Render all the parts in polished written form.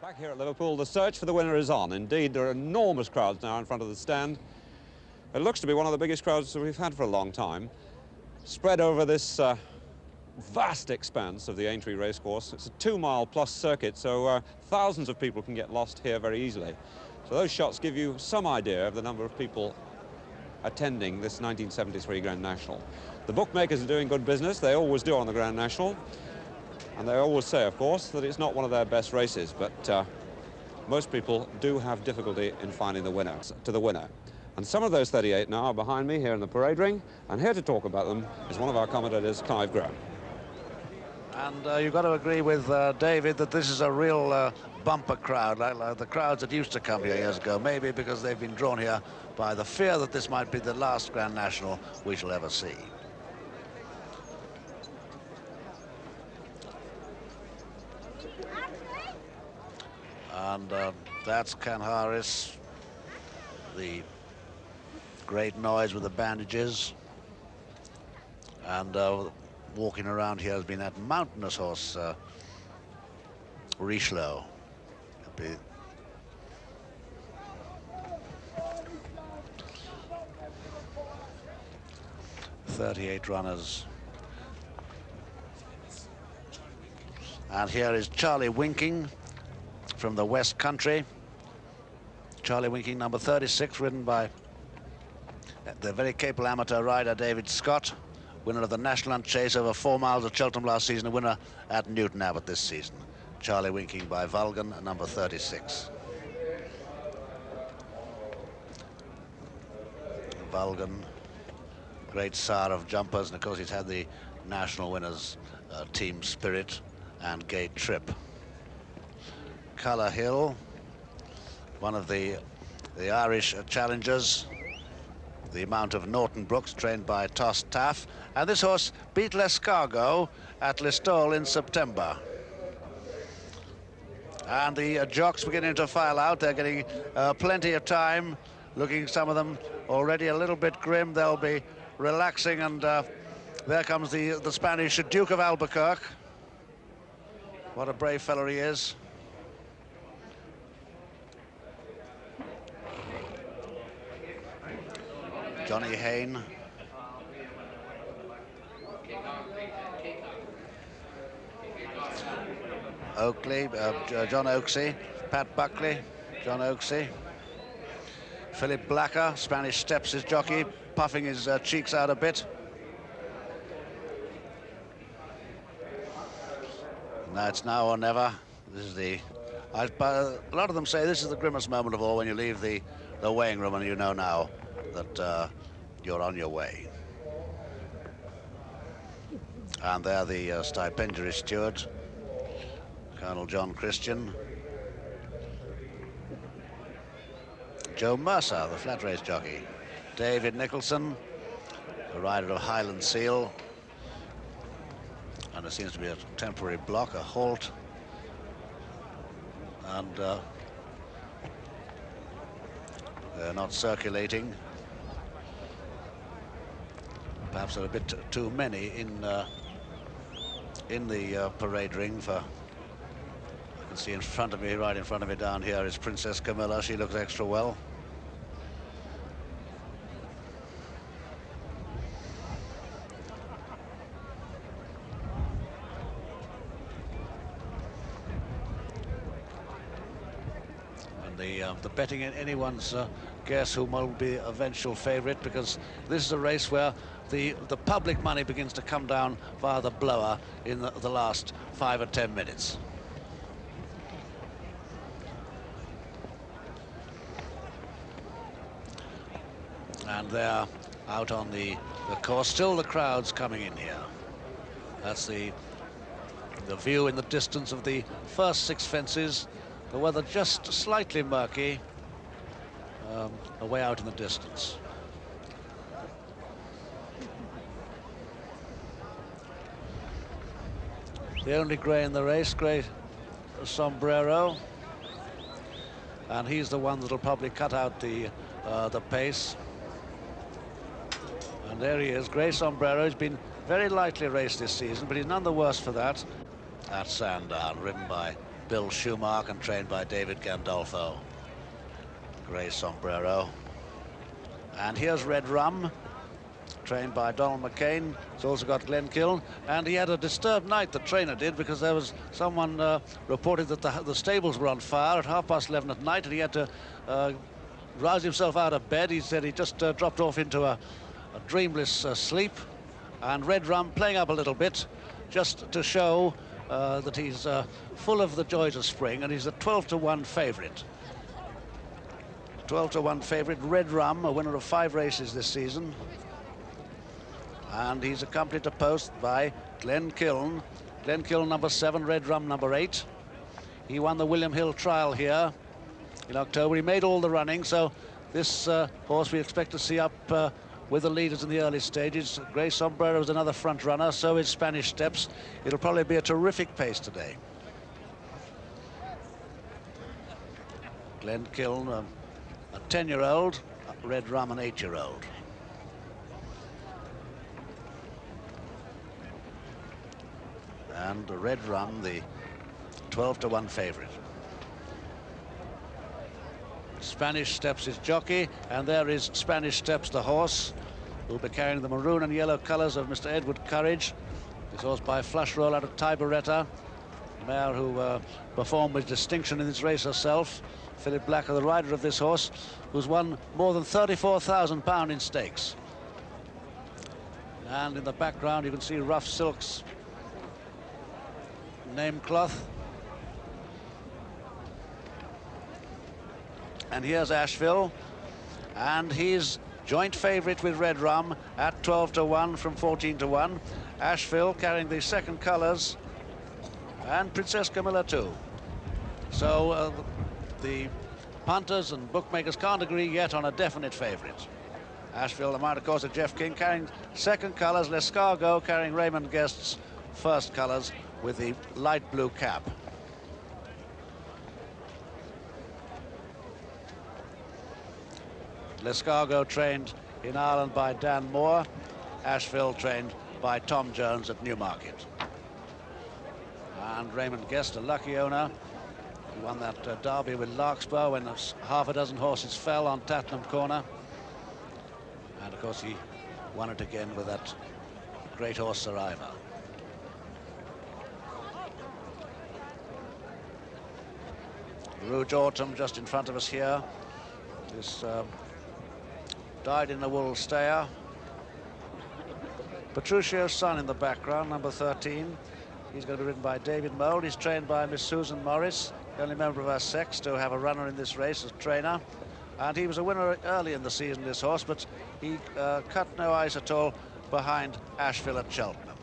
Back here at Liverpool, the search for the winner is on. Indeed, there are enormous crowds now in front of the stand. It looks to be one of the biggest crowds that we've had for a long time, spread over this vast expanse of the Aintree racecourse. It's a 2-mile plus circuit, so thousands of people can get lost here very easily. So those shots give you some idea of the number of people attending this 1973 Grand National. The bookmakers are doing good business. They always do on the Grand National. And they always say, of course, that it's not one of their best races, but most people do have difficulty in finding the winner. And some of those 38 now are behind me here in the parade ring, and here to talk about them is one of our commentators, Clive Graham. And you've got to agree with David that this is a real bumper crowd, like the crowds that used to come here years ago, maybe because they've been drawn here by the fear that this might be the last Grand National we shall ever see. And that's Ken Harris, the great noise with the bandages. And walking around here has been that mountainous horse, Richelieu. 38 runners. And here is Charlie Winking from the West Country. Charlie Winking, number 36, ridden by the very capable amateur rider David Scott, winner of the National Hunt Chase over 4 miles at Cheltenham last season, a winner at Newton Abbot this season. Charlie Winking by Vulgan, number 36. Vulgan, great sire of jumpers, and of course he's had the national winners Team Spirit and Gate Trip. Colour Hill, one of the Irish challengers, the Mount of Norton Brooks, trained by Toss Taff, and this horse beat Lescargo at Listowel in September. And the jocks beginning to file out. They're getting plenty of time, looking, some of them already a little bit grim. They'll be relaxing, and there comes the Spanish Duke of Albuquerque. What a brave fellow he is. Johnny Hayne. Oakley, John Oaksey, Pat Buckley, John Oaksey. Philip Blacker, Spanish Steps, his jockey, puffing his cheeks out a bit. No, it's now or never. This is a lot of them say this is the grimmest moment of all, when you leave the weighing room and you know now that you're on your way. And there the stipendiary steward, Colonel John Christian. Joe Mercer, the flat race jockey. David Nicholson, the rider of Highland Seal. And there seems to be a temporary block, a halt. And they're not circulating. Perhaps there are a bit too many in the parade ring for. I can see in front of me, right in front of me down here, is Princess Camilla. She looks extra well. The betting in anyone's guess who will be eventual favourite, because this is a race where the public money begins to come down via the blower in the last 5 or 10 minutes. And they're out on the course. Still the crowds coming in here. That's the view in the distance of the first 6 fences. The weather just slightly murky, away out in the distance. The only grey in the race, Grey Sombrero, and he's the one that'll probably cut out the pace. And there he is, Grey Sombrero. He's been very lightly raced this season, but he's none the worse for that. At Sandown, ridden by Bill Schumacher and trained by David Gandolfo. Grey sombrero. And here's Red Rum, trained by Donald McCain. It's also got Glenn Kiln, and he had a disturbed night, the trainer did, because there was someone reported that the stables were on fire at 11:30 at night, and he had to rouse himself out of bed. He said he just dropped off into a dreamless sleep, and Red Rum playing up a little bit just to show that he's full of the joys of spring, and he's a 12-to-1 favourite. 12-to-1 favourite, Red Rum, a winner of 5 races this season. And he's accompanied to post by Glenn Kiln. Glenn Kiln number 7, Red Rum number 8. He won the William Hill trial here in October. He made all the running, so this horse we expect to see up with the leaders in the early stages. Grey Sombrero is another front runner, so is Spanish Steps. It'll probably be a terrific pace today. Glenn Kiln, a 10-year-old, Red Rum an 8-year-old. And the Red Rum, the 12-to-1 favourite. Spanish Steps is jockey, and there is Spanish Steps, the horse, who'll be carrying the maroon and yellow colours of Mr. Edward Courage. This horse by Flush Roll out of Tiberetta, mare who performed with distinction in this race herself. Philip Blacker, the rider of this horse, who's won more than £34,000 in stakes. And in the background you can see Rough Silk's name cloth. And here's Asheville, and he's joint favourite with Red Rum at 12-to-1 from 14-to-1. Asheville carrying the second colours, and Princess Camilla too. So the punters and bookmakers can't agree yet on a definite favourite. Asheville, the mount, of course, of Jeff King, carrying second colours. Lescargo carrying Raymond Guest's first colours with the light blue cap. Lescargo trained in Ireland by Dan Moore. Asheville trained by Tom Jones at Newmarket. And Raymond Guest, a lucky owner. He won that derby with Larkspur when half a dozen horses fell on Tattenham Corner. And of course he won it again with that great horse Survivor. Rouge Autumn just in front of us here. This dyed-in-the-wool stayer. Petruccio's son in the background, number 13. He's going to be ridden by David Mould. He's trained by Miss Susan Morris, the only member of her sex to have a runner in this race as trainer. And he was a winner early in the season, this horse, but he cut no ice at all behind Asheville at Cheltenham.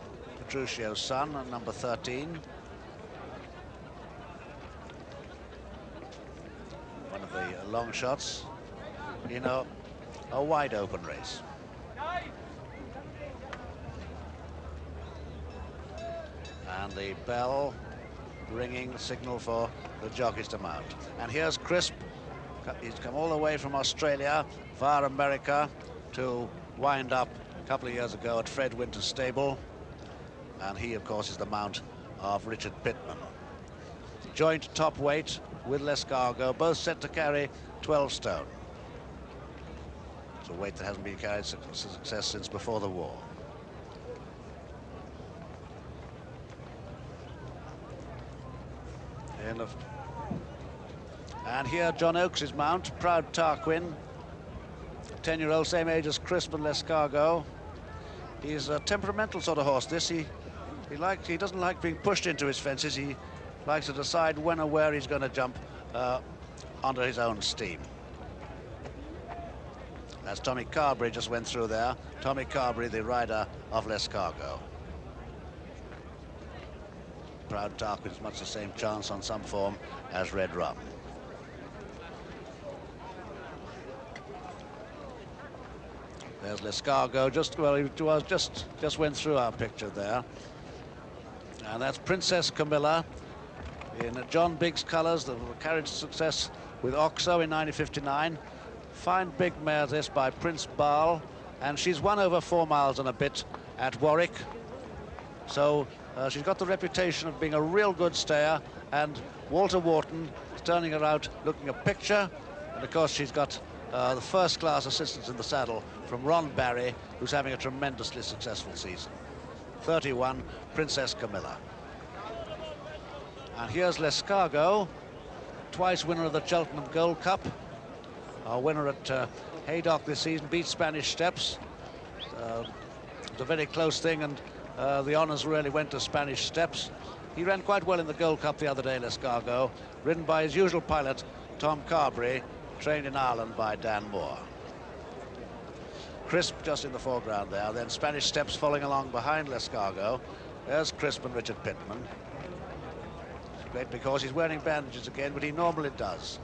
Petruccio's son, number 13. One of the long shots in a wide open race. And the bell ringing, signal for the jockeys to mount. And here's Crisp. He's come all the way from Australia via America to wind up a couple of years ago at Fred Winter's stable. And he, of course, is the mount of Richard Pittman. Joint top weight with Lescargo, both set to carry 12 stone. It's a weight that hasn't been carried success since before the war. And here John Oakes' mount, Proud Tarquin, 10-year-old, same age as Crisp and Lescargo. He's a temperamental sort of horse, this. He doesn't like being pushed into his fences. He likes to decide when and where he's going to jump under his own steam. As Tommy Carberry just went through there. Tommy Carberry, the rider of Lescargo. Proud Tarquin is much the same chance on some form as Red Rum. There's Lescargo, just went through our picture there. And that's Princess Camilla in John Biggs colours, the carriage success with Oxo in 1959. Fine big mare this by Prince Bal, and she's won over 4 miles and a bit at Warwick. So she's got the reputation of being a real good stayer, and Walter Wharton is turning her out looking a picture, and of course she's got the first-class assistance in the saddle from Ron Barry, who's having a tremendously successful season. 31, Princess Camilla. And here's Lescargo, twice winner of the Cheltenham Gold Cup, our winner at Haydock this season, beat Spanish Steps. It's a very close thing, and the honours really went to Spanish Steps. He ran quite well in the Gold Cup the other day, Lescargo, ridden by his usual pilot, Tom Carberry, trained in Ireland by Dan Moore. Crisp just in the foreground there, then Spanish Steps following along behind Lescargo. There's Crisp and Richard Pittman. It's great because he's wearing bandages again, but he normally does.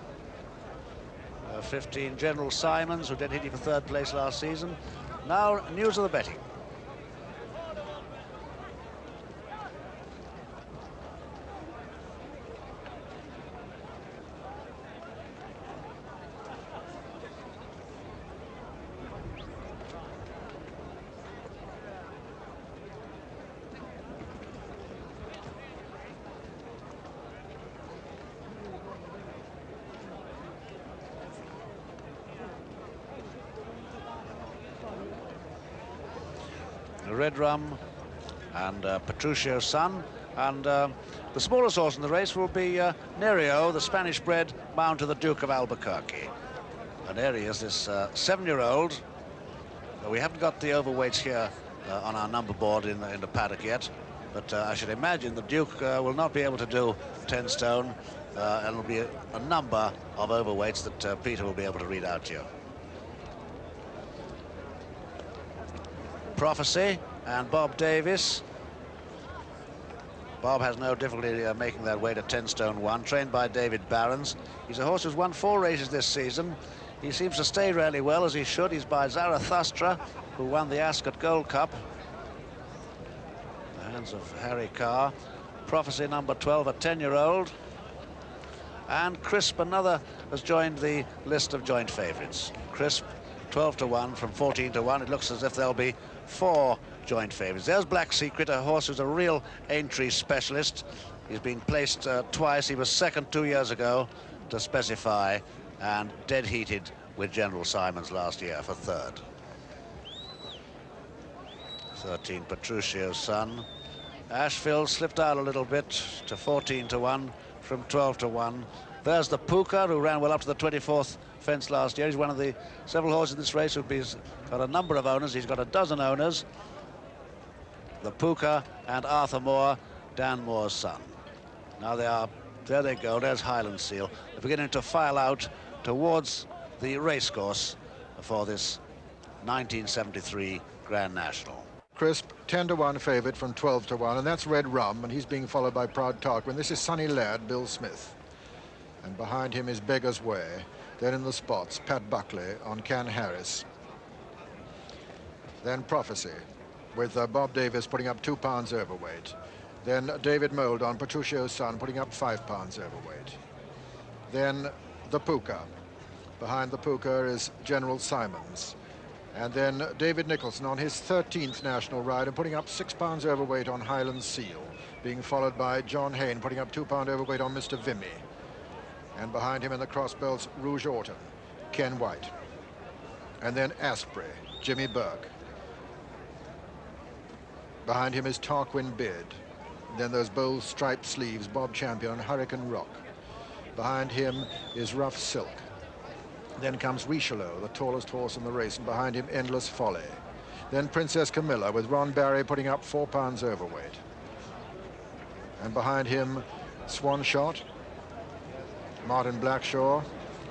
15, General Simons, who did hit him for third place last season. Now, news of the betting. Red Rum and Petruccio's son, and the smallest horse in the race will be Nerio, the Spanish-bred mount of the Duke of Albuquerque. And there he is, this 7-year-old. We haven't got the overweights here on our number board in the paddock yet, but I should imagine the Duke will not be able to do 10 stone, and it'll be a number of overweights that Peter will be able to read out to you. Prophecy and Bob Davis. Bob has no difficulty making that way to 10 stone 1, trained by David Barons. He's a horse who's won 4 races this season. He seems to stay really well, as he should. He's by Zarathustra, who won the Ascot Gold Cup. The hands of Harry Carr. Prophecy number 12, a 10-year-old. And Crisp, another, has joined the list of joint favourites. Crisp, 12 to 1 from 14 to 1. It looks as if there'll be 4 joint favourites. There's Black Secret, a horse who's a real Aintree specialist. He's been placed twice. He was second 2 years ago to Specify, and dead heated with General Simons last year for third. 13, Petruccio's son. Ashfield slipped out a little bit to 14 to 1 from 12 to 1. There's the Puka, who ran well up to the 24th fence last year. He's one of the several horses in this race who's got a number of owners. He's got a dozen owners. The Puka and Arthur Moore, Dan Moore's son. Now there they go, there's Highland Seal. They're beginning to file out towards the racecourse for this 1973 Grand National. Crisp, 10 to 1 favourite from 12 to 1, and that's Red Rum, and he's being followed by Proud Tarquin. This is Sunny Laird, Bill Smith. And behind him is Beggar's Way. Then in the spots, Pat Buckley on Can Harris. Then Prophecy, with Bob Davis putting up 2 pounds overweight. Then David Mould on Petruccio's son, putting up 5 pounds overweight. Then the Puka. Behind the Puka is General Simons. And then David Nicholson on his 13th national ride and putting up 6 pounds overweight on Highland Seal, being followed by John Hayne, putting up 2 pound overweight on Mr. Vimy. And behind him in the crossbelts, Rouge Autumn, Ken White. And then Asprey, Jimmy Burke. Behind him is Tarquin Bid. Then those bold striped sleeves, Bob Champion and Hurricane Rock. Behind him is Rough Silk. Then comes Richelieu, the tallest horse in the race, and behind him Endless Folly. Then Princess Camilla with Ron Barry putting up 4 pounds overweight. And behind him Swan Shot, Martin Blackshaw.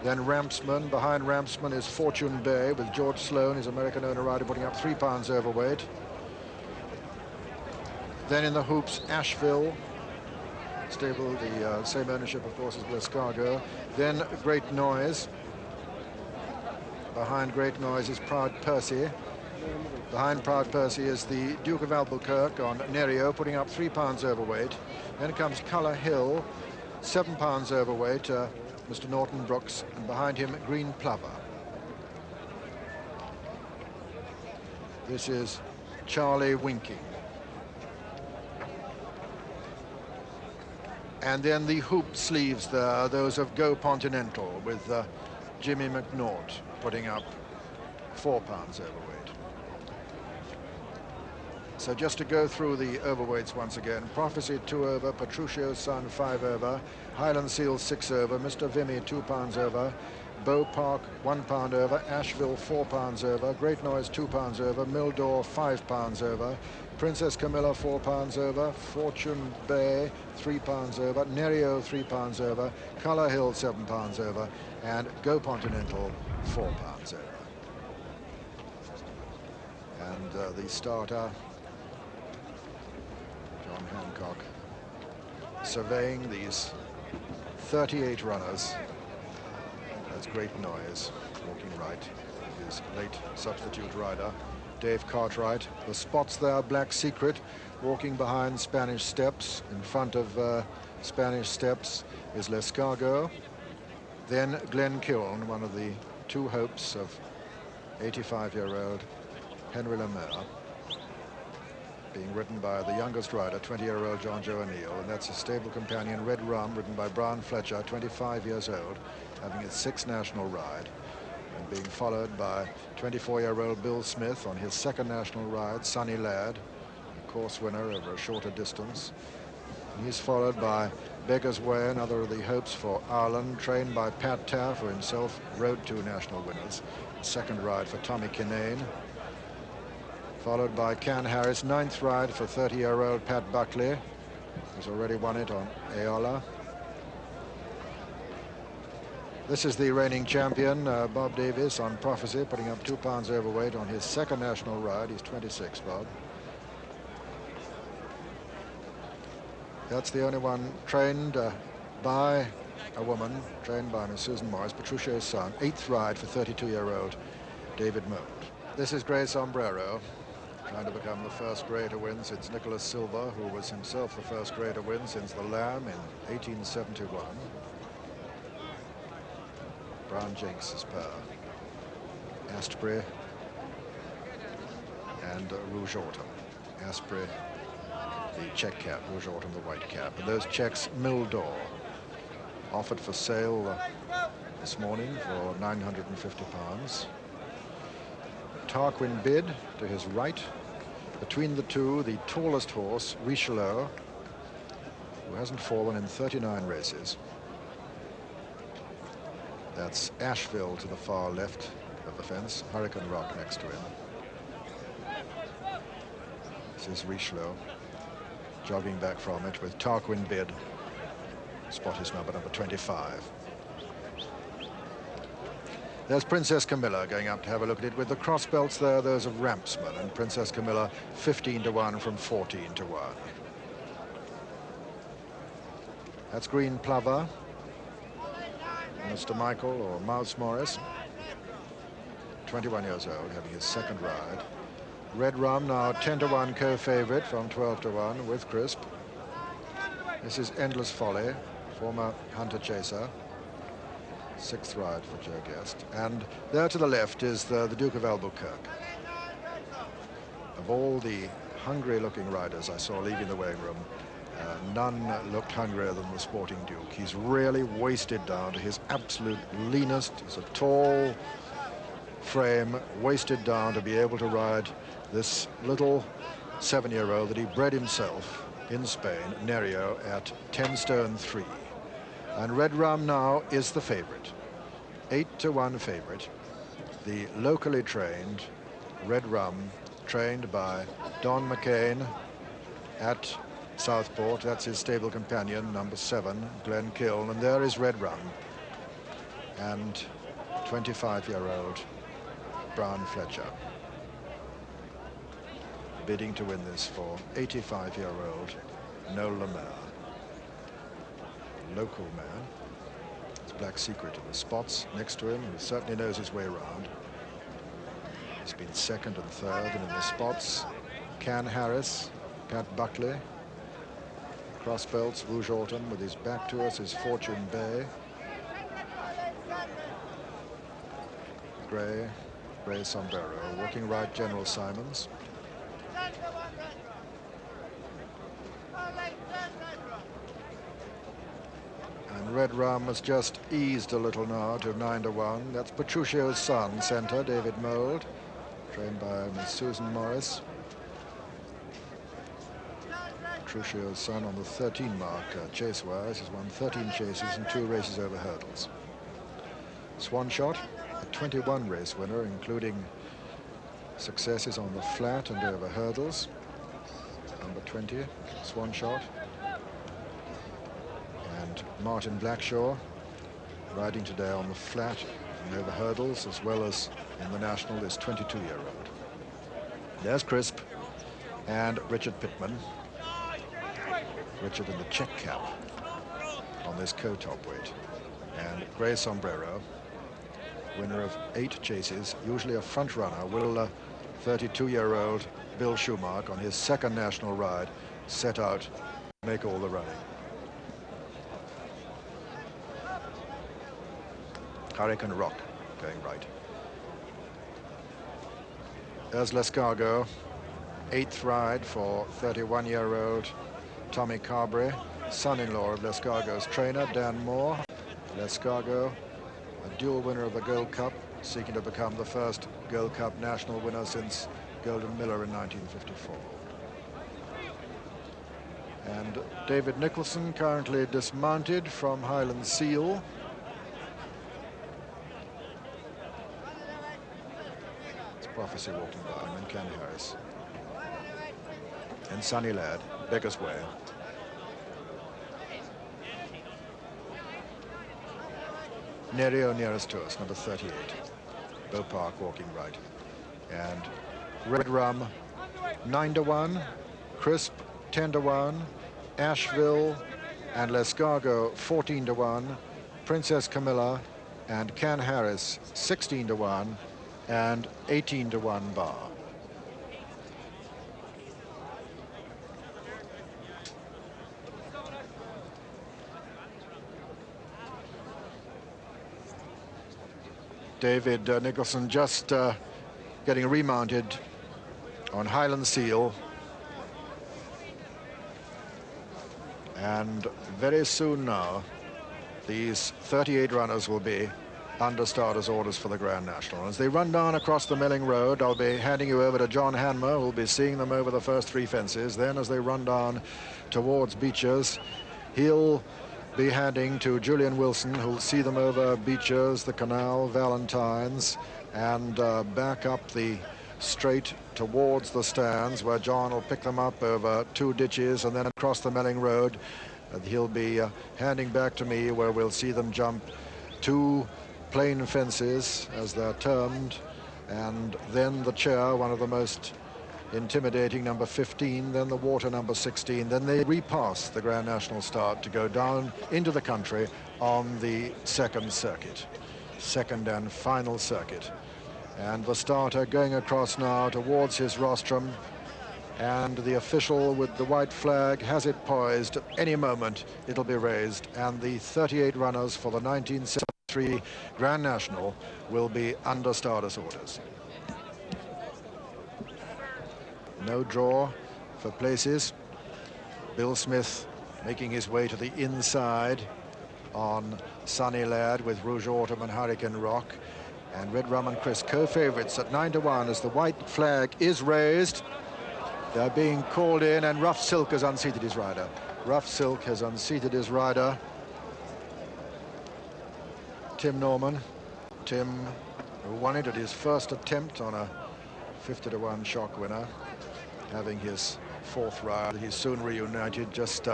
Then Rampsman. Behind Rampsman is Fortune Bay with George Sloan, his American owner rider, putting up 3 pounds overweight. Then in the hoops, Asheville. Stable, the same ownership, of course, as Lescargo. Then Great Noise. Behind Great Noise is Proud Percy. Behind Proud Percy is the Duke of Albuquerque on Nerio, putting up 3 pounds overweight. Then comes Colour Hill, 7 pounds overweight, Mr. Norton Brooks, and behind him Green Plover. This is Charlie Winking. And then the hoop sleeves there, those of Go Continental, with Jimmy McNaught putting up 4 pounds overweight. So just to go through the overweights once again: Prophecy 2 over, Petruccio's Son 5 over, Highland Seal 6 over, Mr. Vimy 2 pounds over, Bow Park 1 pound over, Asheville 4 pounds over, Great Noise 2 pounds over, Mildor 5 pounds over, Princess Camilla 4 pounds over, Fortune Bay 3 pounds over, Nerio 3 pounds over, Colour Hill 7 pounds over, and Go Continental 4 pounds over. And the starter, John Hancock, surveying these 38 runners. That's Great Noise, walking right, his late substitute rider, Dave Cartwright. The spots there: Black Secret walking behind Spanish Steps. In front of Spanish Steps is Lescargo. Then Glen Kiln, one of the 2 hopes of 85-year-old Henry Lemaire, being ridden by the youngest rider, 20-year-old John Joe O'Neill, and that's his stable companion Red Rum, ridden by Brian Fletcher, 25 years old, having his 6th national ride, and being followed by 24-year-old Bill Smith on his 2nd national ride, Sunny Ladd, a course winner over a shorter distance. And he's followed by Beggar's Way, another of the hopes for Ireland, trained by Pat Taff, who himself rode 2 national winners. 2nd ride for Tommy Kinane. Followed by Can Harris, 9th ride for 30-year-old Pat Buckley, who's already won it on Aola. This is the reigning champion, Bob Davis, on Prophecy, putting up 2 pounds overweight on his 2nd national ride. He's 26, Bob. That's the only one trained by a woman, trained by Miss Susan Morris, Petruccio's Son, 8th ride for 32-year-old David Mould. This is Grey Sombrero, trying to become the first grey to win since Nicholas Silva, who was himself the first grey to win since the Lamb in 1871. Brown Jinx's pair, Astbury and Rouge Autumn. Astbury, the check cap, Rouge Autumn, the white cap. And those checks, Mildor, offered for sale this morning for £950. Tarquin Bid to his right. Between the two, the tallest horse, Richelieu, who hasn't fallen in 39 races. That's Asheville to the far left of the fence, Hurricane Rock next to him. This is Richelieu jogging back from it with Tarquin Bid. Spot is number 25. There's Princess Camilla going up to have a look at it with the cross belts there, those of Rampsman, and Princess Camilla 15-1 from 14-1. That's Green Plover, Mr. Michael or Mouse Morris, 21 years old, having his 2nd ride. Red Rum now 10-1 co-favorite from 12-1 with Crisp. This is Endless Folly, former Hunter Chaser, 6th ride for Joe Guest. And there to the left is the Duke of Albuquerque. Of all the hungry-looking riders I saw leaving the weighing room, none looked hungrier than the Sporting Duke. He's really wasted down to his absolute leanest. He's a tall frame, wasted down to be able to ride this little 7-year-old that he bred himself in Spain, Nerio, at 10 stone 3. And Red Rum now is the favorite, 8-1 favorite. The locally trained Red Rum, trained by Don McCain at Southport. That's his stable companion, number 7, Glen Kiln. And there is Red Rum and 25-year-old Brown Fletcher, bidding to win this for 85-year-old Noel Lemaire. Local man. It's Black Secret in the spots next to him, who certainly knows his way around. He's been 2nd and 3rd, and in the spots, Can Harris, Pat Buckley. Cross belts, Rouge Autumn, with his back to us is Fortune Bay. Grey Sombrero, walking right, General Simons. And Red Rum has just eased a little now to 9-1. That's Petruccio's son, centre, David Mould, trained by Miss Susan Morris. Petruccio's son on the 13 mark, chase-wise, has won 13 chases and 2 races over hurdles. Swan Shot, a 21 race winner, including successes on the flat and over hurdles. Number 20, Swan Shot. And Martin Blackshaw, riding today on the flat and over hurdles, as well as in the National, this 22-year-old. There's Crisp and Richard Pittman. Richard in the check cap on this co-top weight. And Grey Sombrero, winner of 8 chases, usually a front runner, will 32-year-old Bill Schumacher on his second national ride set out to make all the running. Hurricane Rock going right. There's Lescargo, 8th ride for 31-year-old Tommy Carberry, son-in-law of Lescargo's trainer, Dan Moore. Lescargo, a dual winner of the Gold Cup, seeking to become the first Gold Cup national winner since Golden Miller in 1954. And David Nicholson, currently dismounted from Highland Seal. It's Prophecy walking by him, and Ken Harris. And Sunny Ladd, Beggar's Way. Nerio nearest to us, number 38. Beau Park walking right. And Red Rum, 9-1. Crisp, 10-1. Asheville and Lescargo, 14-1. Princess Camilla and Can Harris, 16-1. And 18-1 bar. David Nicholson just getting remounted on Highland Seal. And very soon now, these 38 runners will be under starters' orders for the Grand National. As they run down across the Milling Road, I'll be handing you over to John Hamner, who'll be seeing them over the first 3 fences. Then as they run down towards Beechers, he'll be handing to Julian Wilson, who'll see them over Beechers, the Canal, Valentine's, and back up the straight towards the stands, where John will pick them up over 2 ditches and then across the Melling Road. He'll be handing back to me, where we'll see them jump 2 plain fences, as they're termed, and then the chair, one of the most intimidating, number 15, then the water, number 16. Then they repass the Grand National start to go down into the country on the second circuit, second and final circuit. And the starter going across now towards his rostrum, and the official with the white flag has it poised. At any moment it'll be raised, and the 38 runners for the 1973 Grand National will be under starters' orders. No draw for places. Bill Smith making his way to the inside on Sunny Ladd with Rouge Autumn and Hurricane Rock. And Red Rum and Chris co-favourites at 9-1 as the white flag is raised. They're being called in, and Rough Silk has unseated his rider. Rough Silk has unseated his rider. Tim Norman. Tim, who won it at his first attempt on a 50-1 shock winner, having his 4th ride. He's soon reunited, just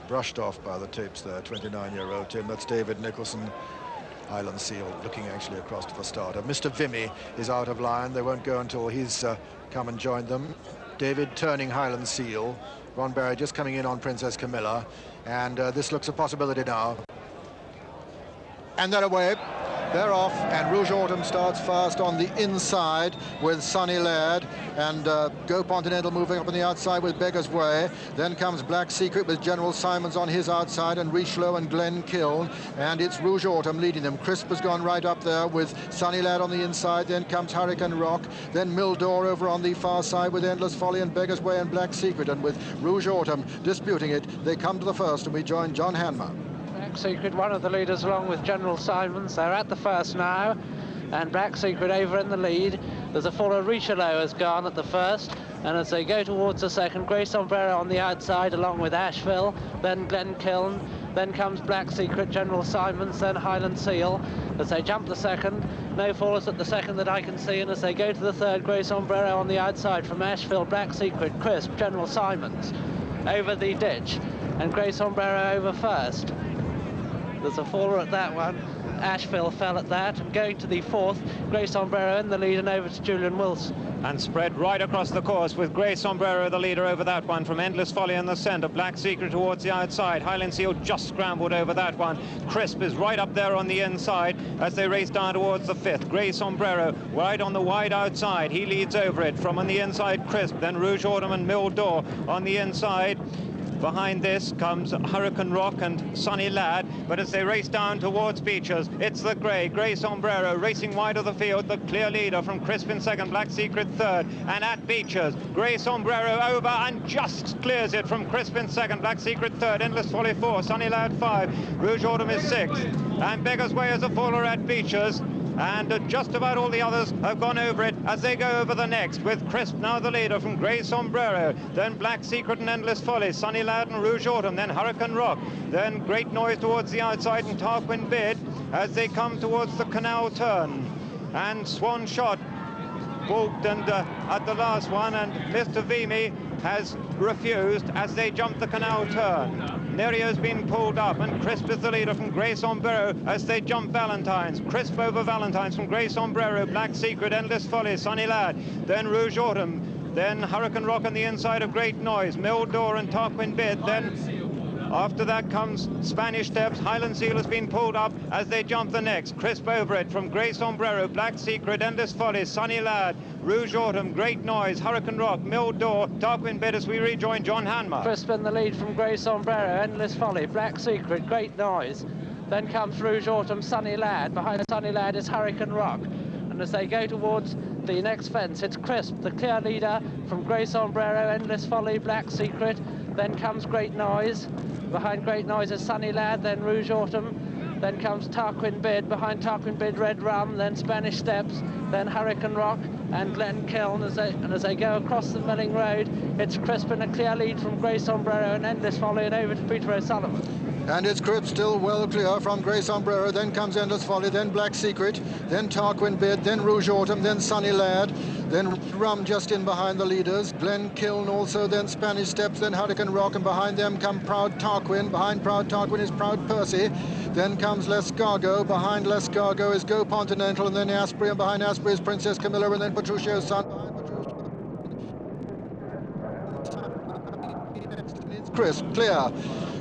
brushed off by the tapes there, 29-year-old Tim. That's David Nicholson, Highland Seal, looking actually across to the starter. Mr. Vimy is out of line. They won't go until he's come and joined them. David turning Highland Seal. Ron Barry just coming in on Princess Camilla. And this looks a possibility now. And they're away. They're off, and Rouge Autumn starts fast on the inside with Sunny Ladd, and Go Continental moving up on the outside with Beggar's Way. Then comes Black Secret with General Simons on his outside, and Richelieu and Glen Kiln, and it's Rouge Autumn leading them. Crisp has gone right up there with Sunny Ladd on the inside. Then comes Hurricane Rock, then Mildor over on the far side with Endless Folly and Beggar's Way and Black Secret, and with Rouge Autumn disputing it, they come to the first, and we join John Hanmer. Black Secret, one of the leaders, along with General Simons. They're at the first now, and Black Secret over in the lead. There's a faller, Richelieu has gone at the first, and as they go towards the second, Grey Sombrero on the outside along with Asheville, then Glen Kiln, then comes Black Secret, General Simons, then Highland Seal. As they jump the second, no fallers at the second that I can see, and as they go to the third, Grey Sombrero on the outside from Asheville, Black Secret, Crisp, General Simons over the ditch, and Grey Sombrero over first. There's a faller at that one. Asheville fell at that, and going to the fourth, Grey Sombrero in the lead and over to Julian Wilson. And spread right across the course with Grey Sombrero the leader over that one from Endless Folly in the centre. Black Secret towards the outside. Highland Seal just scrambled over that one. Crisp is right up there on the inside as they race down towards the fifth. Grey Sombrero right on the wide outside. He leads over it from on the inside Crisp, then Rouge Autumn and Mill D'Or on the inside. Behind this comes Hurricane Rock and Sunny Lad, but as they race down towards Beecher's, it's the Grey Sombrero racing wide of the field, the clear leader from Crisp in second, Black Secret third, and at Beecher's, Grey Sombrero over and just clears it from Crisp in second, Black Secret third, Endless Folly four, Sunny Lad five, Rouge Autumn is sixth, and Beggar's Way is a faller at Beecher's. And just about all the others have gone over it as they go over the next, with Crisp now the leader from Grey Sombrero, then Black Secret and Endless Folly, Sunny Lad and Rouge Autumn, then Hurricane Rock, then Great Noise towards the outside and Tarquin Bid as they come towards the canal turn. And Swan Shot balked and at the last one, and Mr. Vimy has refused as they jump the canal turn. Nerio's been pulled up, and Crisp is the leader from Grey Sombrero as they jump Valentine's. Crisp over Valentine's from Grey Sombrero, Black Secret, Endless Folly, Sunny Lad, then Rouge Autumn, then Hurricane Rock on the inside of Great Noise, Mill D'Or and Tarquin Bid, then after that comes Spanish Steps. Highland Seal has been pulled up as they jump the next. Crisp over it from Grey Sombrero, Black Secret, Endless Folly, Sunny Lad, Rouge Autumn, Great Noise, Hurricane Rock, Mill D'Or, Tarquin Bid as we rejoin John Hanmer. Crisp in the lead from Grey Sombrero, Endless Folly, Black Secret, Great Noise. Then comes Rouge Autumn, Sunny Lad. Behind Sunny Lad is Hurricane Rock. And as they go towards the next fence, it's Crisp, the clear leader from Grey Sombrero, Endless Folly, Black Secret. Then comes Great Noise. Behind Great Noise is Sunny Lad, then Rouge Autumn. Then comes Tarquin Bid. Behind Tarquin Bid, Red Rum, then Spanish Steps, then Hurricane Rock and Glen Kiln. As they go across the Milling Road, it's Crisp in a clear lead from Grey Sombrero and Endless Folly, and over to Peter O'Sullivan. And it's Crisp still well clear from Grey Sombrero, then comes Endless Folly, then Black Secret, then Tarquin Bid, then Rouge Autumn, then Sunny Lad, then Rum just in behind the leaders, Glen Kiln also, then Spanish Steps, then Hurricane Rock, and behind them come Proud Tarquin. Behind Proud Tarquin is Proud Percy, then comes Lescargo, behind Lescargo is Go Continental, and then Asprey, and behind Asprey is Princess Camilla, and then Petruccio's Son. It's Crisp, clear.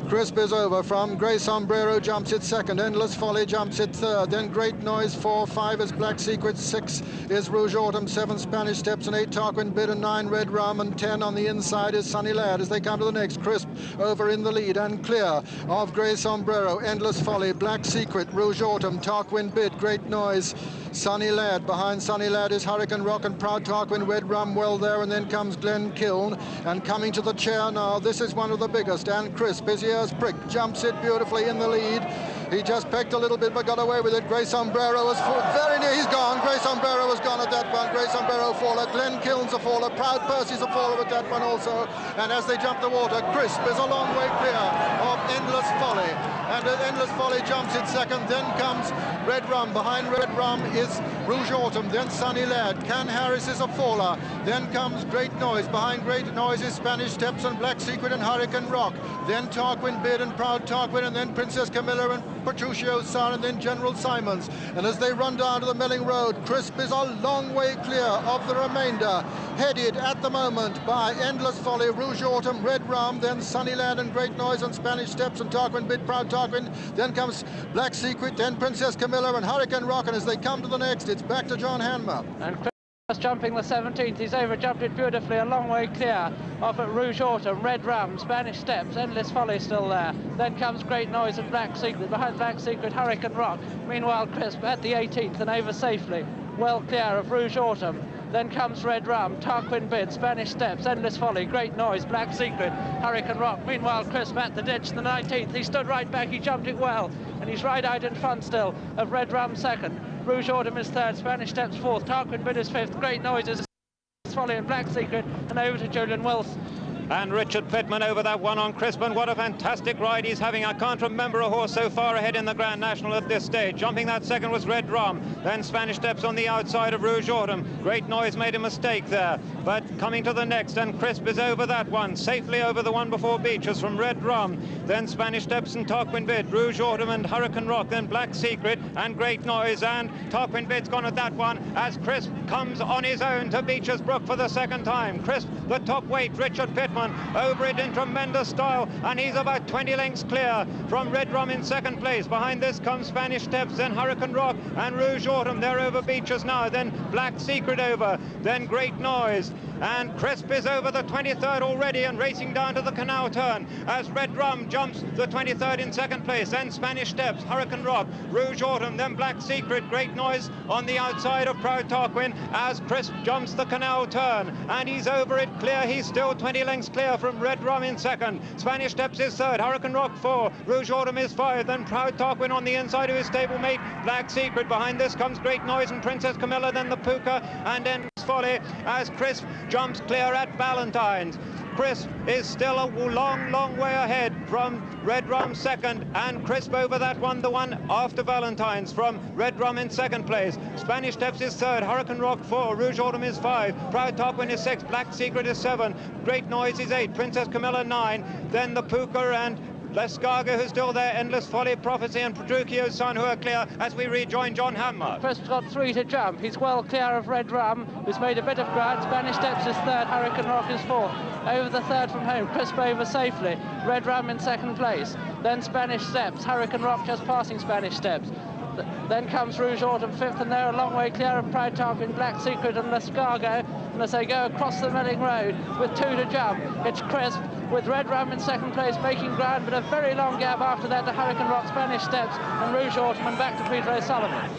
Crisp is over from Grey Sombrero, jumps it second, Endless Folly jumps it third, then Great Noise 4, 5 is Black Secret, 6 is Rouge Autumn, 7 Spanish Steps, and 8 Tarquin Bid, and 9 Red Rum, and 10 on the inside is Sunny Lad as they come to the next. Crisp over in the lead and clear of Grey Sombrero, Endless Folly, Black Secret, Rouge Autumn, Tarquin Bid, Great Noise, Sunny Lad. Behind Sunny Lad is Hurricane Rock and Proud Tarquin, Red Rum well there, and then comes Glen Kiln, and coming to the chair now, this is one of the biggest, and Crisp, his ears pricked, jumps it beautifully in the lead. He just pecked a little bit but got away with it. Grey Sombrero was very near, he's gone. Grey Sombrero was gone at that one. Grey Sombrero faller, Glen Kiln's a faller, Proud Percy's a faller at that one also. And as they jump the water, Crisp is a long way clear of Endless Folly. And Endless Folly jumps it second, then comes Red Rum. Behind Red Rum is Rouge Autumn, then Sunny Lad. Can Harris is a faller. Then comes Great Noise. Behind Great Noise is Spanish Steps and Black Secret and Hurricane Rock. Then Tarquin Bid and Proud Tarquin, and then Princess Camilla and Petruccio's Son, and then General Simons. And as they run down to the Milling Road, Crisp is a long way clear of the remainder, headed at the moment by Endless Folly, Rouge Autumn, Red Rum, then Sunny Lad and Great Noise and Spanish Steps and Tarquin Bid, Proud Tarquin. Then comes Black Secret, then Princess Camilla and Hurricane Rock, and as they come to the next, it's back to John Hanmer. And Chris jumping the 17th, he's over-jumped it beautifully, a long way clear off at Rouge Autumn, Red Rum, Spanish Steps, Endless Folly still there. Then comes Great Noise and Black Secret. Behind Black Secret, Hurricane Rock. Meanwhile, Crisp at the 18th and over safely, well clear of Rouge Autumn. Then comes Red Rum, Tarquin Bid, Spanish Steps, Endless Folly, Great Noise, Black Secret, Hurricane Rock. Meanwhile, Crisp at the ditch, the 19th. He stood right back, he jumped it well, and he's right out in front still of Red Rum second. Rouge Autumn is third, Spanish Steps fourth, Tarquin Bid is fifth, Great Noise is Folly and Black Secret, and over to Julian Wilson. And Richard Pittman over that one on Crisp, and what a fantastic ride he's having. I can't remember a horse so far ahead in the Grand National at this stage. Jumping that second was Red Rum, then Spanish Steps on the outside of Rouge Autumn. Great Noise made a mistake there, but coming to the next, and Crisp is over that one, safely over the one before Beaches from Red Rum, then Spanish Steps and Tarquin Bid, Rouge Autumn and Hurricane Rock, then Black Secret and Great Noise, and Tarquin Bid's gone at that one as Crisp comes on his own to Beaches Brook for the second time. Crisp, the top weight, Richard Pittman over it in tremendous style, and he's about 20 lengths clear from Red Rum in second place. Behind this comes Spanish Steps, then Hurricane Rock and Rouge Autumn. They're over Beaches now, then Black Secret over, then Great Noise, and Crisp is over the 23rd already and racing down to the canal turn as Red Rum jumps the 23rd in second place, then Spanish Steps, Hurricane Rock, Rouge Autumn, then Black Secret, Great Noise on the outside of Proud Tarquin as Crisp jumps the canal turn, and he's over it clear. He's still 20 lengths clear from Red Rum in second. Spanish Steps is third, Hurricane Rock 4, Rouge Autumn is 5, then Proud Tarquin on the inside of his stablemate Black Secret. Behind this comes Great Noise and Princess Camilla, then the Puka and then Folly as Crisp jumps clear at Valentine's. Crisp is still a long way ahead from Red Rum second, and Crisp over that one, the one after Valentine's, from Red Rum in second place. Spanish Steps is third, Hurricane Rock 4, Rouge Autumn is 5, Proud Tarquin is 6, Black Secret is 7, Great Noise is 8, Princess Camilla 9, then the Puka and Lescarga, who's still there, Endless Folly, Prophecy and Petruchio's Son, who are clear as we rejoin John Hamner. Crisp's got 3 to jump. He's well clear of Red Rum, who's made a bit of ground. Spanish Steps is third, Hurricane Rock is fourth. Over the third from home, Crisp over safely. Red Rum in second place. Then Spanish Steps, Hurricane Rock just passing Spanish Steps. Then comes Rouge Autumn fifth, and they're a long way clear of Proud Tarquin, Black Secret and Lescargo. And as they go across the Milling Road with 2 to jump, it's Crisp with Red Rum in second place making ground, but a very long gap after that to Hurricane Rock, Spanish Steps and Rouge Autumn, and back to Peter O'Sullivan.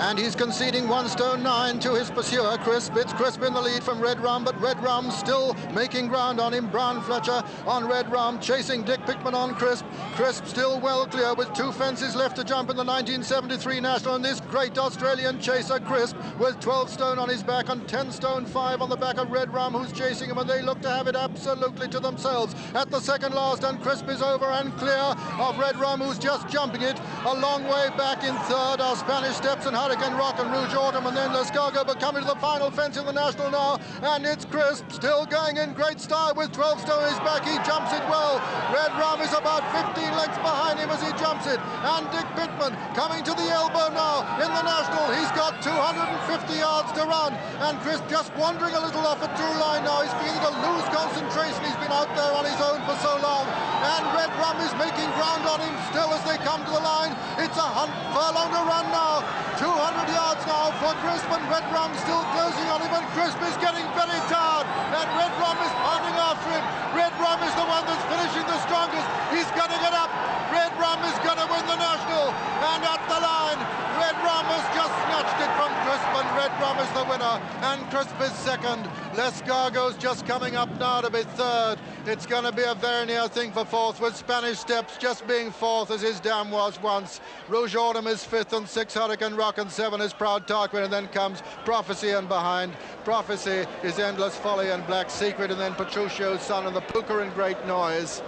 And he's conceding 1 stone 9 to his pursuer, Crisp. It's Crisp in the lead from Red Rum, but Red Rum still making ground on him. Brown Fletcher on Red Rum, chasing Dick Pickman on Crisp. Crisp still well clear with 2 fences left to jump in the 1973 National. And this great Australian chaser, Crisp, with 12 stone on his back and 10 stone 5 on the back of Red Rum, who's chasing him, and they look to have it absolutely to themselves at the second last. And Crisp is over and clear of Red Rum, who's just jumping it. A long way back in third are Spanish Steps and Hurricane Rock and Rouge Autumn, and then Lescargo, but coming to the final fence in the National now, and it's Crisp still going in great style with 12 stone on his back. He jumps it well. Red Rum is about 15 lengths behind him as he jumps it, and Dick Pittman coming to the elbow now in the National. He's got 250 yards to run, and Crisp just wandering a little off a true line now. He's beginning to lose concentration. He's been out there on his own for so long, and Red Rum is making ground on him still as they come to the line. It's a furlong to run now. 200 yards now for Crisp, and Red Rum still closing on him, and Crisp is getting very tired, and Red Rum is pounding after him. Red Rum is the one that's finishing the strongest. He's going to get up. Red Rum is going to win the National, and at the line, Red Rum has just snatched it from Crisp, and Red Rum is the winner, and Crisp is second. Lescargo's just coming up now to be third. It's going to be a very near thing for fourth, with Spanish Steps just being fourth as his dam was once. Rouge Autumn is fifth, and 6 Hurricane Rock, and 7 is Proud Tarquin, and then comes Prophecy, and behind Prophecy is Endless Folly and Black Secret, and then Petruchio's Son and the Puka and Great Noise.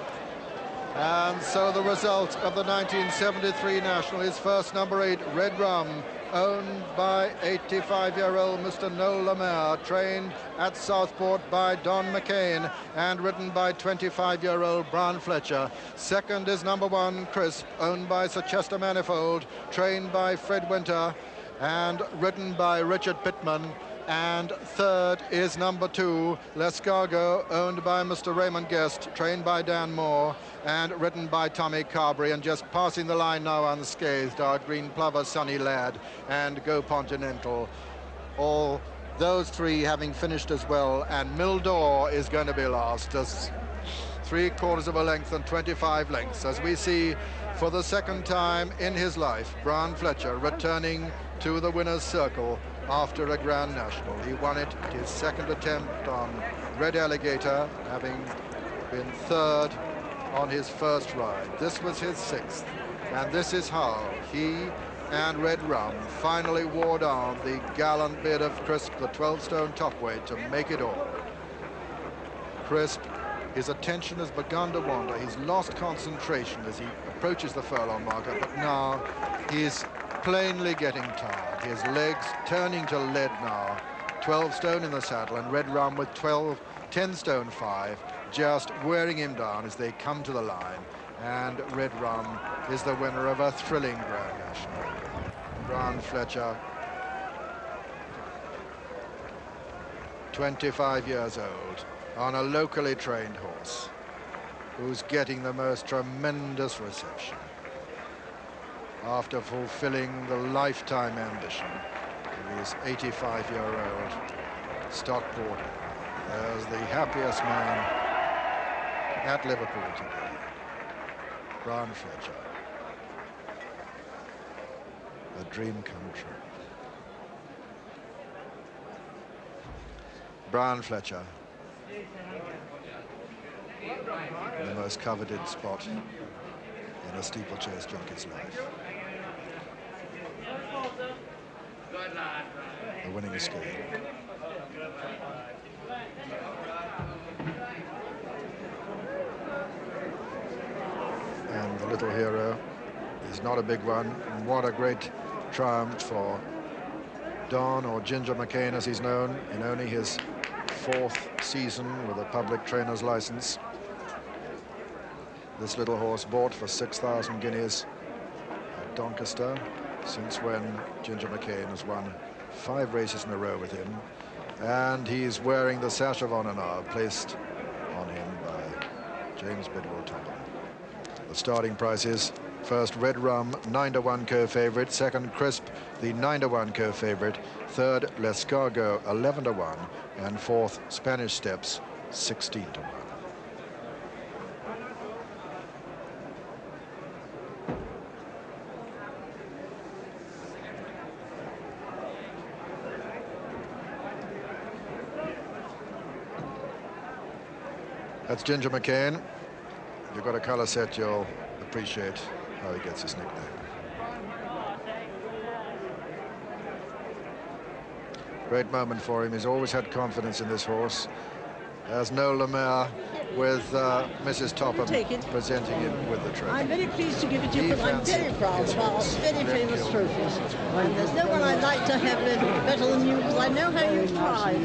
And so the result of the 1973 National is first number 8, Red Rum, owned by 85-year-old Mr. Noel Lemaire, trained at Southport by Don McCain, and ridden by 25-year-old Brown Fletcher. Second is number 1, Crisp, owned by Sir Chester Manifold, trained by Fred Winter, and ridden by Richard Pittman. And third is number 2, Lescargo, owned by Mr. Raymond Guest, trained by Dan Moore, and ridden by Tommy Carberry. And just passing the line now unscathed are Green Plover, Sunny Lad, and Go Continental. All those 3 having finished as well, and Mildor is going to be last, just 3/4 of a length and 25 lengths, as we see for the second time in his life Brown Fletcher returning to the winner's circle after a Grand National. He won it at his second attempt on Red Alligator, having been third on his first ride. This was his sixth, and this is how he and Red Rum finally wore down the gallant bid of Crisp, the 12-stone top weight, to make it all. Crisp, his attention has begun to wander. He's lost concentration as he approaches the furlong marker, but now he's plainly getting tired. His legs turning to lead now. 12 stone in the saddle, and Red Rum with 10 stone 5, just wearing him down as they come to the line. And Red Rum is the winner of a thrilling Grand National. Brian Fletcher, 25 years old, on a locally trained horse, who's getting the most tremendous reception after fulfilling the lifetime ambition of his 85-year-old Stockport. There's the happiest man at Liverpool today, Brian Fletcher. A dream come true. Brian Fletcher, the most coveted spot in a steeplechase jockey's life. The winning scheme. And the little hero is not a big one. And what a great triumph for Don, or Ginger McCain as he's known, in only his 4th season with a public trainer's license. This little horse bought for 6,000 guineas at Doncaster, since when Ginger McCain has won 5 races in a row with him, and he's wearing the sash of honour now, placed on him by James Bidwell Topham. The starting prices: first, Red Rum, 9-to-1 co-favourite; second, Crisp, the 9-to-1 co-favourite; third, Lescargo, 11-to-1, and fourth, Spanish Steps, 16-to-1. That's Ginger McCain. You've got a colour set, you'll appreciate how he gets his nickname. Great moment for him. He's always had confidence in this horse. As Noel Lemaire with Mrs. Topham presenting him with the trophy. I'm very pleased to give it to you, but I'm very proud of our very famous trophies. And there's no one I'd like to have better than you, because I know how you've tried.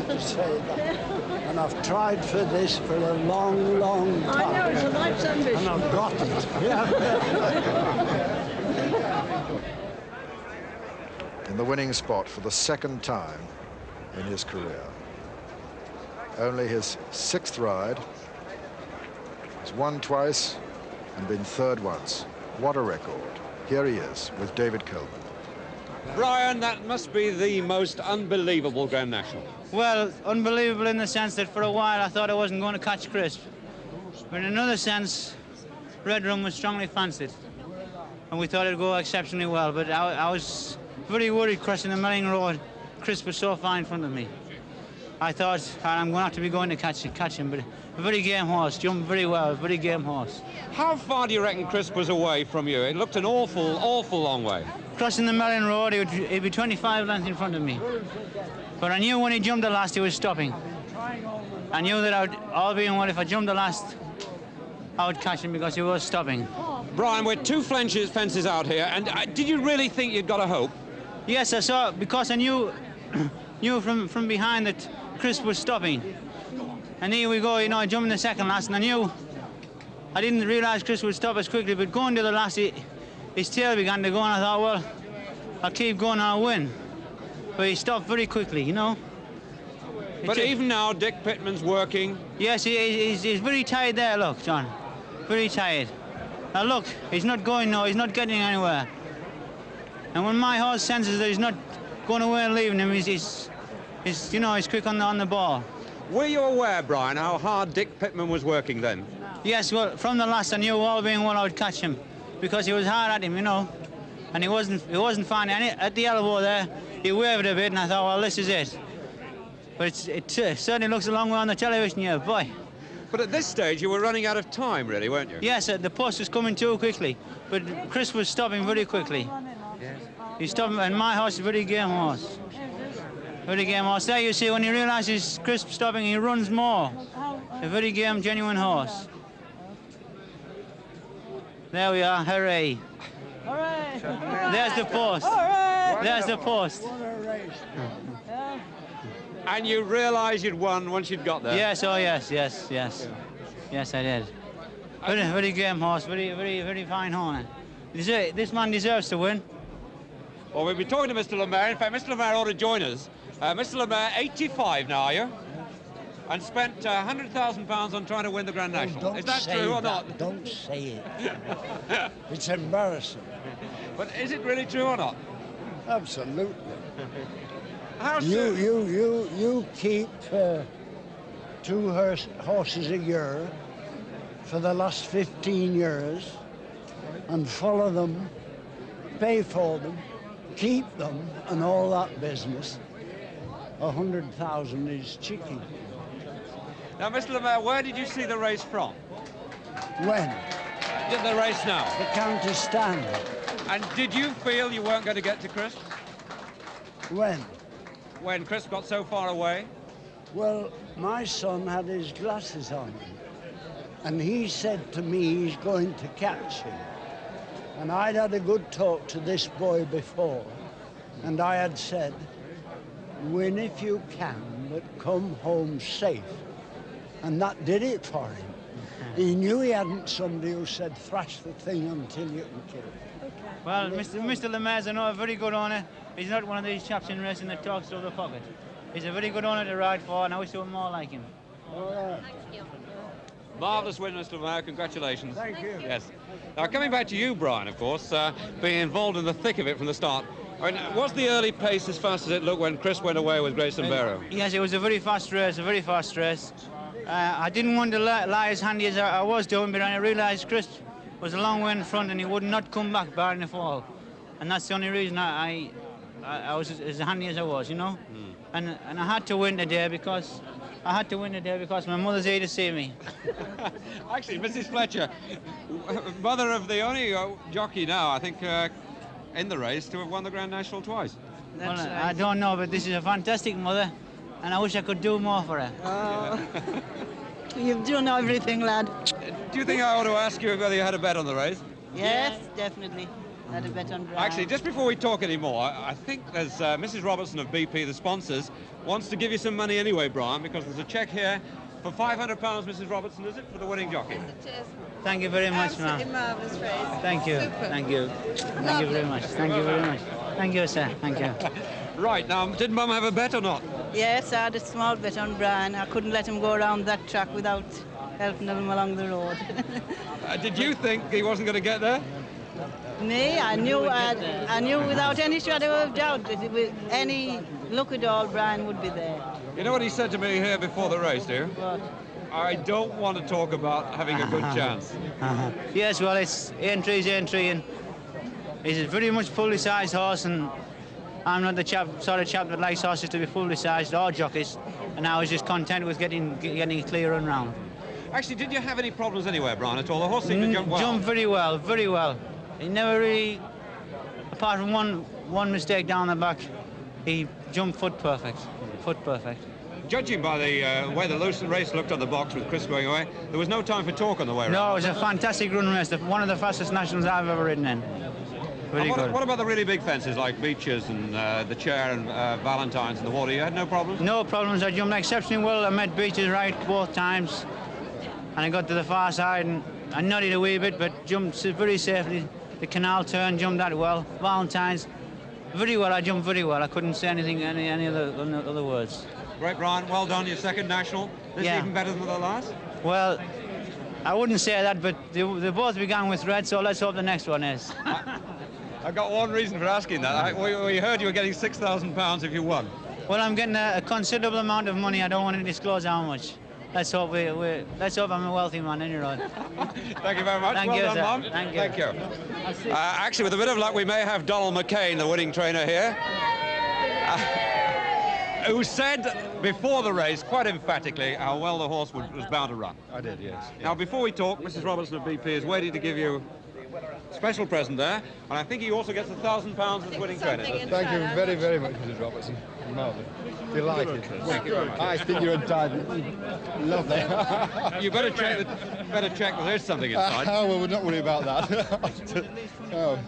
And I've tried for this for a long, long time. I know, it's a life's ambition. And I've got it. In the winning spot for the 2nd time in his career. Only his 6th ride. He's won twice and been 3rd once. What a record. Here he is with David Coleman. Brian, that must be the most unbelievable Grand National. Well, unbelievable in the sense that for a while I thought I wasn't going to catch Crisp. But in another sense, Red Rum was strongly fancied. And we thought it'd go exceptionally well. But I was very worried crossing the Melling Road. Crisp was so far in front of me. I thought I'm going to have to be going to catch him. But a very game horse, jumped very well, very game horse. How far do you reckon Crisp was away from you? It looked an awful, awful long way. Crossing the Melling Road, he'd be 25 lengths in front of me. But I knew when he jumped the last, he was stopping. I knew that all being well, if I jumped the last, I would catch him because he was stopping. Brian, we're 2 fences out here, and did you really think you'd got a hope? Yes, I saw, because I knew from behind that Crisp was stopping. And here we go, I jumped in the 2nd last, and I didn't realise Crisp would stop as quickly, but going to the last, his tail began to go, and I thought, well, I'll keep going, I'll win. But he stopped very quickly, But even now, Dick Pittman's working. Yes, he's very tired there, look, John. Very tired. Now, look, he's not going now, he's not getting anywhere. And when my horse senses that he's not going away and leaving him, he's quick on the ball. Were you aware, Brian, how hard Dick Pittman was working then? Yes, well, from the last I knew all being well I would catch him, because he was hard at him, and he wasn't finding any. At the elbow there, he waved a bit, and I thought, well, this is it. But it certainly looks a long way on the television here, boy. But at this stage, you were running out of time, really, weren't you? Yes, the post was coming too quickly, but Chris was stopping very quickly. Yes. He's stopping, and my horse is a very game horse. Very game horse. There you see, when he realises Chris stopping, he runs more. A very game, genuine horse. There we are, hooray. Hooray! There's the post. Hooray! There's the post. And you realised you'd won once you'd got there? Yes, oh yes. Yes, I did. Very game horse, very fine horse. This man deserves to win. Well, we'll be talking to Mr. Lemaire. In fact, Mr. Lemaire ought to join us. Mr. Lemaire, 85 now, are you? And spent £100,000 on trying to win the Grand National. Is that true or not? Don't say it. It's embarrassing. But is it really true or not? Absolutely. How You keep 2 horses a year for the last 15 years and follow them, pay for them, keep them, and all that business. 100,000 is cheeky. Now, Mr. Lemaire, where did you see the race from? When? The race now. The county stand. And did you feel you weren't going to get to Chris? When? When Chris got so far away? Well, my son had his glasses on, and he said to me he's going to catch him. And I'd had a good talk to this boy before, and I had said, win if you can, but come home safe. And that did it for him. He knew he hadn't somebody who said, thrash the thing until you can kill it. Well, Mr. Lemaire's a very good owner. He's not one of these chaps in racing that talks through the pocket. He's a very good owner to ride for, and I wish there were more like him. All right. Marvellous win, Mr. Lemaire. Congratulations. Thank you. Yes. Now, coming back to you, Brian, of course, being involved in the thick of it from the start. I mean, was the early pace as fast as it looked when Chris went away with Great Sombrero? Yes, it was a very fast race, I didn't want to lie as handy as I was doing, but I realised Chris was a long way in front and he would not come back barring the fall. And that's the only reason I was as handy as I was, you know? And I had to win today because my mother's here to see me. Actually, Mrs. Fletcher, mother of the only jockey now, I think, in the race to have won the Grand National twice. Well, I don't know, but this is a fantastic mother, and I wish I could do more for her. Oh, you've done everything, lad. Do you think I ought to ask you whether you had a bet on the race? Yes, definitely. Had a bet on Brian. Actually, just before we talk anymore, I think there's Mrs. Robertson of BP, the sponsors, wants to give you some money anyway, Brian, because there's a cheque here for £500, Mrs. Robertson, is it, for the winning jockey? Cheers. Thank you very much, ma'am. Absolutely marvellous race. Thank you. Super. Thank you. Thank you very much. Thank you very much. Thank you, sir. Thank you. Right, now, did Mum have a bet or not? Yes, I had a small bet on Brian. I couldn't let him go around that track without helping him along the road. Did you think he wasn't going to get there? Me, I knew without any shadow of doubt that with any look at all, Brian would be there. You know what he said to me here before the race, do you? What? I don't want to talk about having a good chance. Yes, well, it's Aintree's Aintree, and he's a very much fully sized horse, and I'm not the sort of chap that likes horses to be fully sized or jockeys, and I was just content with getting clear and round. Actually, did you have any problems anywhere, Brian, at all? The horse seemed to jump well. Jumped very well, very well. He never really, apart from one mistake down the back, he jumped foot perfect. Judging by the way the race looked on the box with Chris going away, there was no time for talk on the way around. No, it was a fantastic run race, one of the fastest nationals I've ever ridden in. Very good. What about the really big fences like Beeches and the Chair and Valentine's and the Water? You had no problems? No problems. I jumped exceptionally well. I met Beeches right both times, and I got to the far side and I nutted a wee bit, but jumped very safely. The canal turn, jumped that well. Valentine's, very well. I jumped very well. I couldn't say anything, any other words. Great, Brian. Well done. Your second national. This is even better than the last? Well, I wouldn't say that, but they both began with red, so let's hope the next one is. I got one reason for asking that. We heard you were getting £6,000 if you won. Well, I'm getting a considerable amount of money. I don't want to disclose how much. let's hope I'm a wealthy man anyway. Thank you very much. Thank well you, done, sir. Mum. Thank you. Actually, with a bit of luck, we may have Donald McCain, the winning trainer here, who said before the race, quite emphatically, how well the horse was bound to run. I did, yes. Now, before we talk, Mrs. Robertson of BP is waiting to give you a special present there, and I think he also gets £1,000 as winning trainer. Thank you very, very much, Mrs. Robertson. Marvellous. Delighted. Thank you very much. I think you're entitled. Lovely. You better check that there's something inside. Oh, well, we're not worried about that. Oh.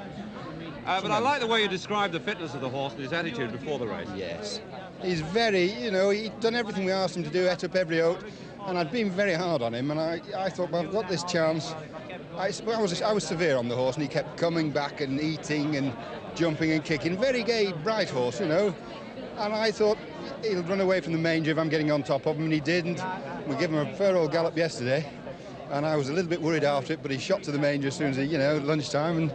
But I like the way you describe the fitness of the horse and his attitude before the race. Yes. He's very, he'd done everything we asked him to do, ate up every oat, and I'd been very hard on him, and I thought, well, I've got this chance. I was severe on the horse, and he kept coming back and eating and jumping and kicking. Very gay, bright horse, And I thought, he'll run away from the manger if I'm getting on top of him, and he didn't. We gave him a fair old gallop yesterday, and I was a little bit worried after it, but he shot to the manger as soon as lunchtime, and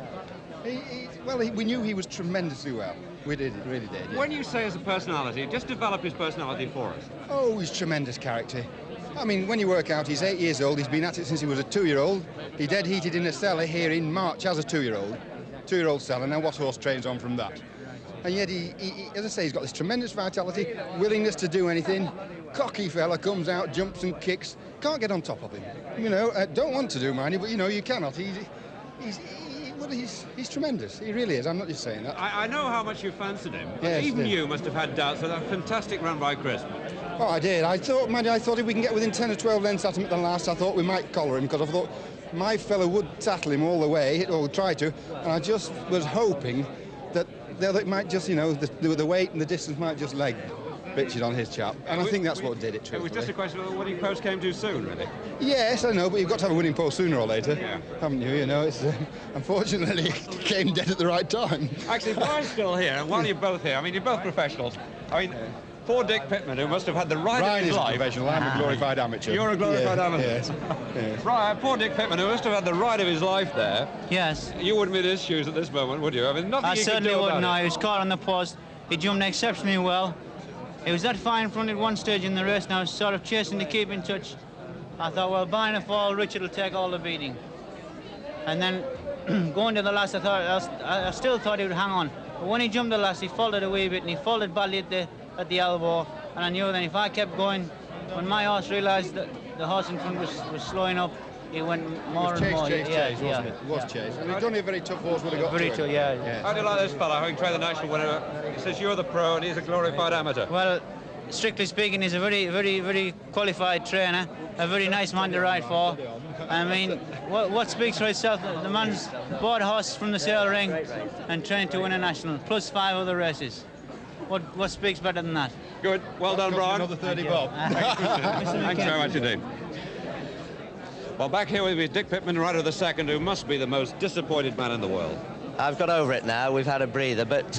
we knew he was tremendously well. We did, really did. Yeah. When you say as a personality, just develop his personality for us. Oh, he's tremendous character. I mean, when you work out, he's 8 years old. He's been at it since he was a 2-year-old. He dead heated in a cellar here in March as a 2-year-old cellar. Now, what horse trains on from that? And yet, he, as I say, he's got this tremendous vitality, willingness to do anything. Cocky fella, comes out, jumps and kicks. Can't get on top of him. Don't want to do, mind you, but, you cannot. He's tremendous. He really is. I'm not just saying that. I know how much you fancied him. Yes, even you must have had doubts of that fantastic run by Chris. Oh, I did. I thought if we can get within 10 or 12 lengths at him at the last, I thought we might collar him, because I thought my fella would tattle him all the way, or try to, and I just was hoping that it might just, the weight and the distance might just leg bitches on his chap, and I think that's what did it. It was just a question of the winning post came too soon, really. Yes, I know, but you've got to have a winning post sooner or later, yeah. Haven't you? It's unfortunately it came dead at the right time. Actually, while I'm still here, and while you're both here, I mean, you're both professionals. I mean, poor Dick Pittman, who must have had the ride of his life. Brian is a professional. I'm a glorified amateur. You're a glorified amateur. Yes. Right, poor Dick Pittman, who must have had the ride of his life there. Yes. You wouldn't be in his shoes at this moment, would you? I mean, nothing I you certainly could do wouldn't. about He was caught on the post. He jumped exceptionally well. He was that far in front at one stage in the race, and I was sort of chasing to keep in touch. I thought, well, buying a fall, Richard will take all the beating. And then going to the last, I still thought he would hang on. But when he jumped the last, he folded a wee bit, and he folded badly at the elbow. And I knew then if I kept going, when my horse realised that the horse in front was slowing up, he went more and more. Chase, wasn't it? It was chase. And it's only a very tough horse would have got very to tough, yeah. How do you like this fella, having trained the national winner? He says you're the pro and he's a glorified amateur. Well, strictly speaking, he's a very, very, very qualified trainer, a very nice man to ride for. I mean, what speaks for itself, the man's bought horses from the sale ring and trained to win a national, plus 5 other races. What speaks better than that? Good. Well done, Brian. Another 30 bob. Thanks very much indeed. Well, back here with me, Dick Pittman, rider of the second, who must be the most disappointed man in the world. I've got over it now. We've had a breather, but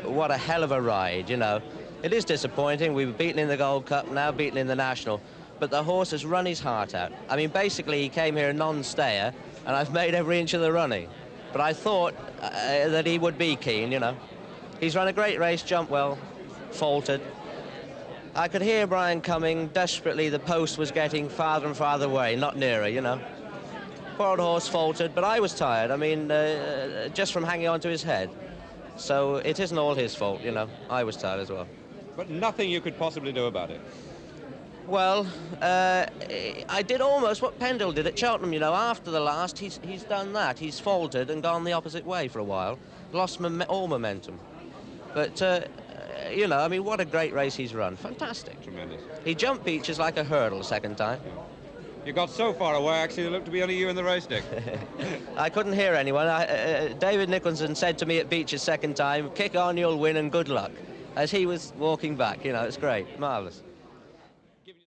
what a hell of a ride, It is disappointing. We were beaten in the Gold Cup, now beaten in the National, but the horse has run his heart out. I mean, basically, he came here a non-stayer, and I've made every inch of the running. But I thought that he would be keen, He's run a great race, jumped well, faltered. I could hear Brian coming desperately. The post was getting farther and farther away, not nearer, Poor old horse faltered, but I was tired. I mean, just from hanging on to his head. So it isn't all his fault, I was tired as well. But nothing you could possibly do about it. Well, I did almost what Pendle did at Cheltenham, After the last, he's done that. He's faltered and gone the opposite way for a while. Lost all momentum. But, I mean, what a great race he's run. Fantastic. Tremendous. He jumped Beaches like a hurdle second time. You got so far away, actually, it looked to be only you in the race, Dick. I couldn't hear anyone. David Nicholson said to me at Beaches second time, kick on, you'll win, and good luck, as he was walking back. It's great. Marvellous.